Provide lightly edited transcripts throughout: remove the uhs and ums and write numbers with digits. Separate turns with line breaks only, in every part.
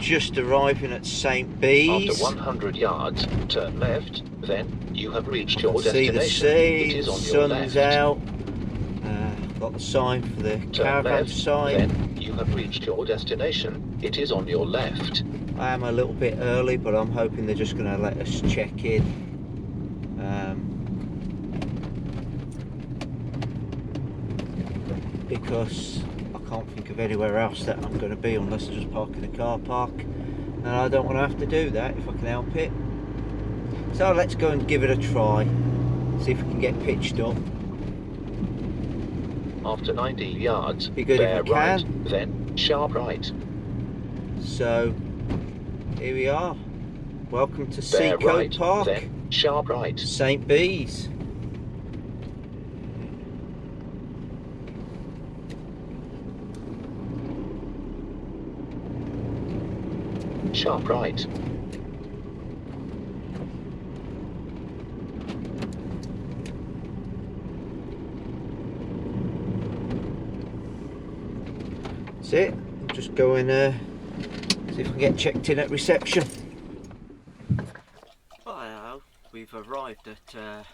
just arriving at St Bees.
After 100 yards, turn left, then you have reached your
See
destination.
the sea,
It is
the
on your
sun's
left.
out. Got the sign for the
Turn
caravan
left,
sign.
then you have reached your destination. It is on your left.
I am a little bit early, but I'm hoping they're just going to let us check in. Because I can't think of anywhere else that I'm going to be unless I just park in a car park, and I don't want to have to do that if I can help it. So let's go and give it a try, see if we can get pitched up.
After 90 yards,
Be good
bear
if I
right,
can.
then sharp right.
So here we are. Welcome to
Bear
Seacote
right,
Park,
then sharp right.
St Bees.
Sharp right.
That's it. Just go and see if we can get checked in at reception. Well, hello. We've arrived at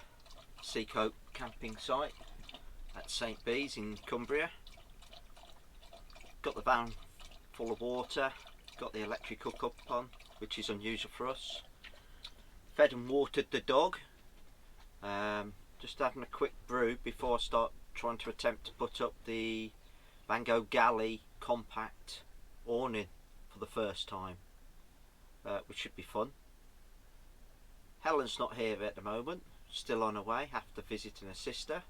Seacote camping site at St Bees in Cumbria. Got the van full of water. Got the electric hookup on, which is unusual for us. Fed and watered the dog. Just having a quick brew before I start trying to attempt to put up the Vango galli compact awning for the first time, which should be fun. Helen's not here at the moment, still on her way after visiting her sister,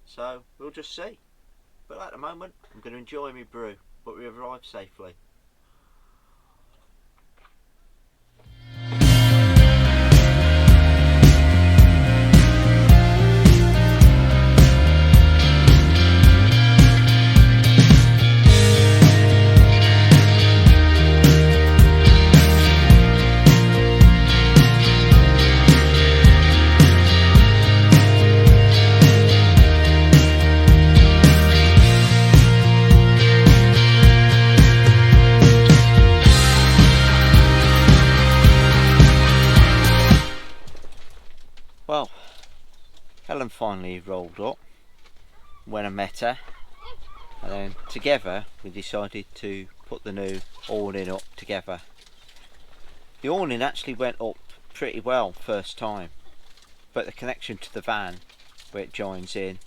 so we'll just see. But at the moment I'm going to enjoy my brew, but we have arrived safely. Well, Helen finally rolled up when I met her, and then together we decided to put the new awning up together. The awning actually went up pretty well first time, but the connection to the van where it joins in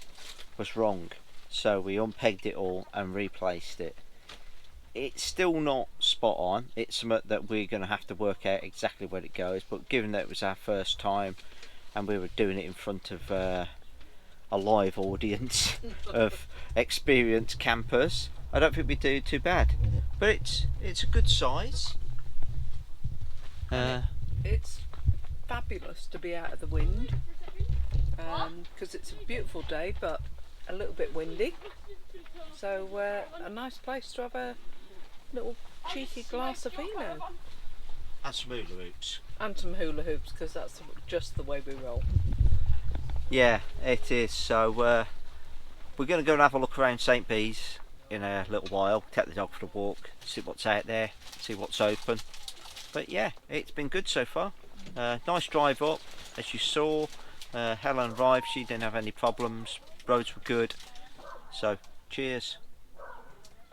was wrong, so we unpegged it all and replaced it. It's still not spot on. It's something that we're going to have to work out exactly where it goes, but given that it was our first time and we were doing it in front of a live audience of experienced campers, I don't think we do too bad. But it's a good size.
It's fabulous to be out of the wind, because it's a beautiful day but a little bit windy. So a nice place to have a little cheeky glass of Vino.
And some hula hoops.
And some hula hoops, because that's just the way we roll.
Yeah, it is. So we're going to go and have a look around St Bees in a little while, take the dog for a walk, see what's out there, see what's open. But yeah, it's been good so far. Nice drive up, as you saw. Helen arrived, she didn't have any problems, roads were good. So cheers.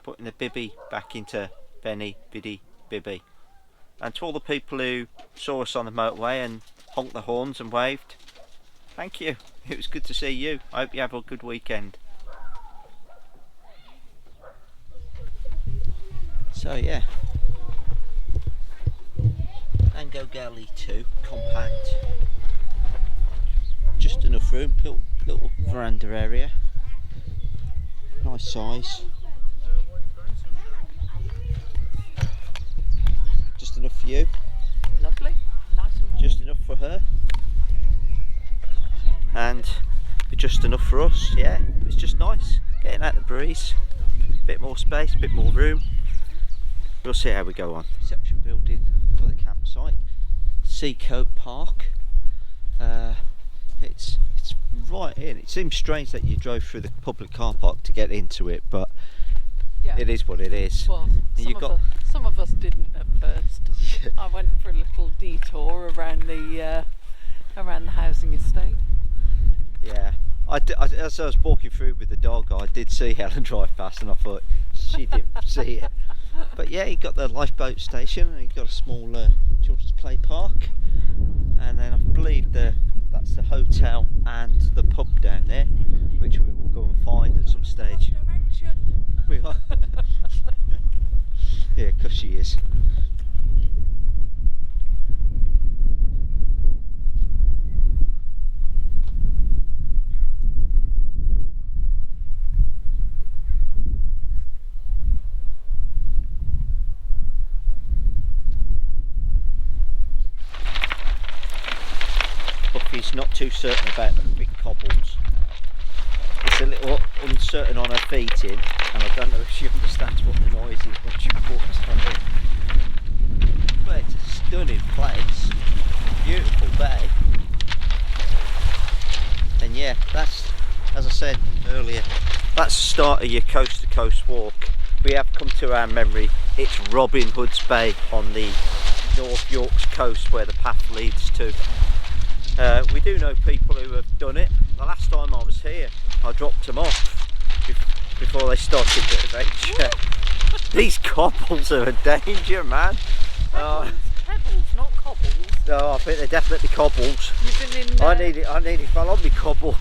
Putting the Bibi back into Veni, Vidi, Bibi. And to all the people who saw us on the motorway and honked the horns and waved, thank you. It was good to see you. I hope you have a good weekend. So yeah, Vango Galli 2 compact, just enough room, little veranda area, nice size. Just enough for you.
Lovely, nice and warm.
Just enough for her. And just enough for us. Yeah, it's just nice. Getting out the breeze. Bit more space, bit more room. We'll see how we go on. Reception building for the campsite. Seacote Park. It's right in. It seems strange that you drove through the public car park to get into it, but yeah, it is what it is.
Well, Some of us didn't at first.
Yeah.
I went for a little detour around the housing estate.
Yeah. As I was walking through with the dog, I did see Helen drive past, and I thought she didn't see it. But yeah, you got the lifeboat station, and you've got a small children's play park, and then I believe that's the hotel and the pub down there, which we will go and find at some stage. We are. Yeah, because she is. Buffy's not too certain about the big cobbles. It's a little uncertain on her feet in, and I don't know if she understands what the noise is when she walks on it. But it's a stunning place, beautiful bay. And yeah, that's, as I said earlier, that's the start of your coast to coast walk. We have come to our memory, it's Robin Hood's Bay on the North Yorkshire coast where the path leads to. We do know people who have done it. The last time I was here, I dropped them off before they started the adventure. These cobbles are a danger, man.
Pebbles, not cobbles.
No, I think they're definitely cobbles.
You've been in.
I nearly fell on me cobbles.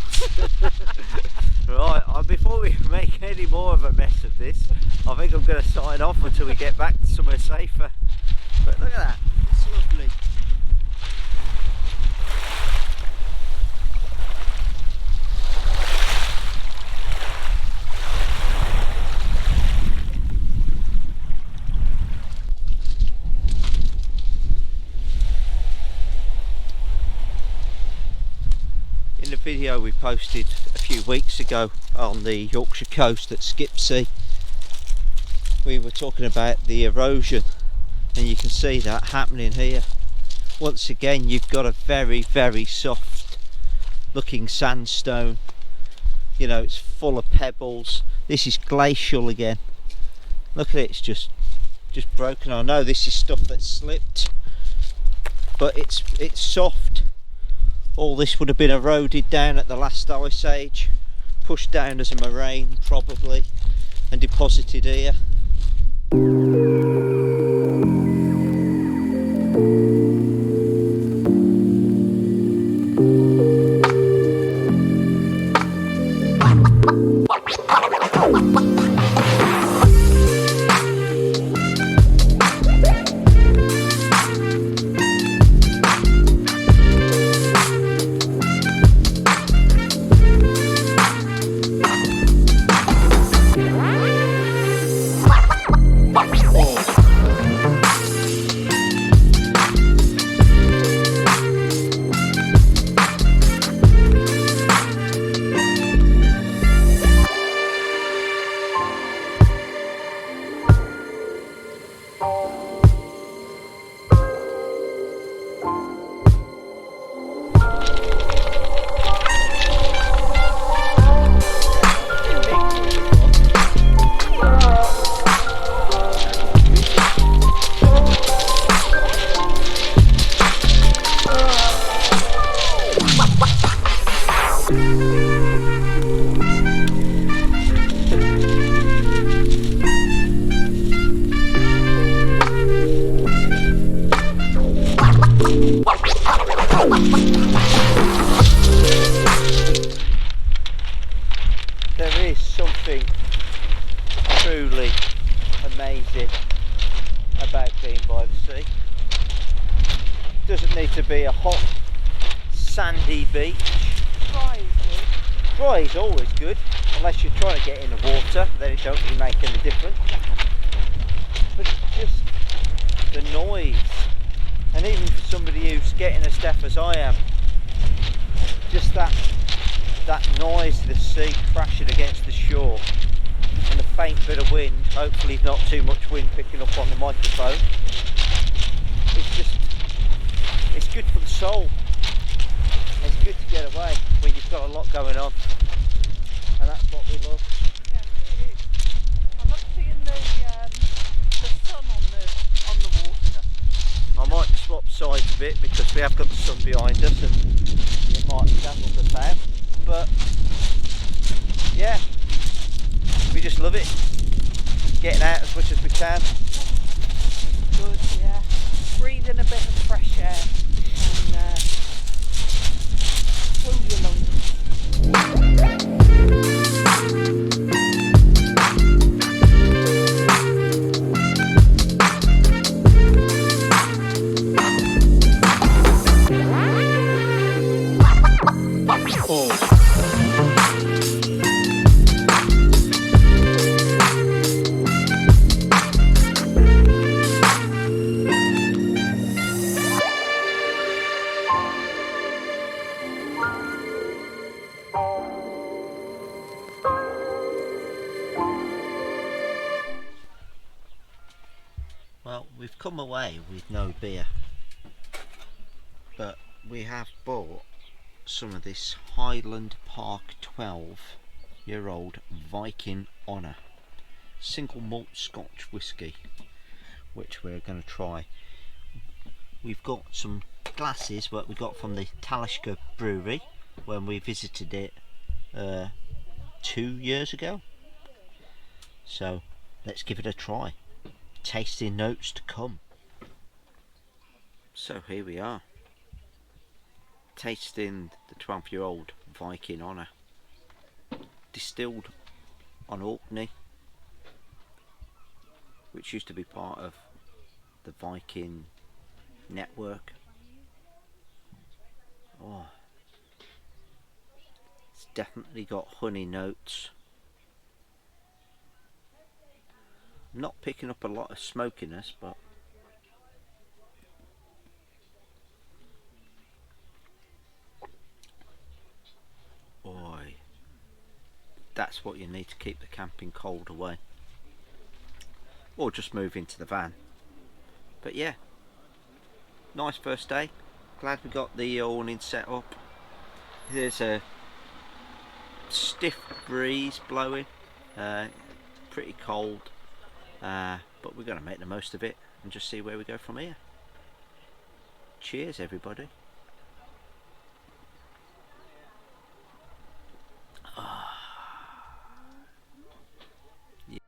Right, before we make any more of a mess of this, I think I'm going to sign off until we get back to somewhere safer. But look at that, it's lovely. In the video we posted a few weeks ago on the Yorkshire coast at Skipsea, we were talking about the erosion, and you can see that happening here. Once again, you've got a very, very soft looking sandstone. You know, it's full of pebbles. This is glacial again. Look at it, it's just broken. I know this is stuff that's slipped, but it's soft. All this would have been eroded down at the last ice age, pushed down as a moraine probably, and deposited here. There is something truly amazing about being by the sea. Doesn't need to be a hot, sandy beach.
Dry is good.
Dry is always good, unless you're trying to get in the water, then it don't really make any difference. But just the noise, and even for somebody who's getting as deaf as I am, just that noise of the sea crashing against the shore, and the faint bit of wind, hopefully not too much wind picking up on the microphone. It's good for the soul. It's good to get away when you've got a lot going on, and that's what we love.
Yeah, it is. I love seeing the sun on the
swap sides a bit because we have got the sun behind us and it might dazzle us out, but yeah, we just love it, getting out as much as we can.
Good, yeah. Breathing a bit of fresh air and fill your lungs.
Well, we've come away with no beer, but we have bought some of this Highland Park 12-year-old Viking Honour single malt Scotch whisky, which we're going to try. We've got some glasses what we got from the Talishka brewery when we visited it 2 years ago, so let's give it a try. Tasting notes to come. So here we are, tasting the 12-year-old Viking Honour, distilled on Orkney, which used to be part of the Viking network. Oh, it's definitely got honey notes. I'm not picking up a lot of smokiness, but boy, that's what you need to keep the camping cold away, or just move into the van. But yeah, nice first day. Glad we got the awning set up. There's a stiff breeze blowing, pretty cold, but we're going to make the most of it and just see where we go from here. Cheers everybody. Yeah.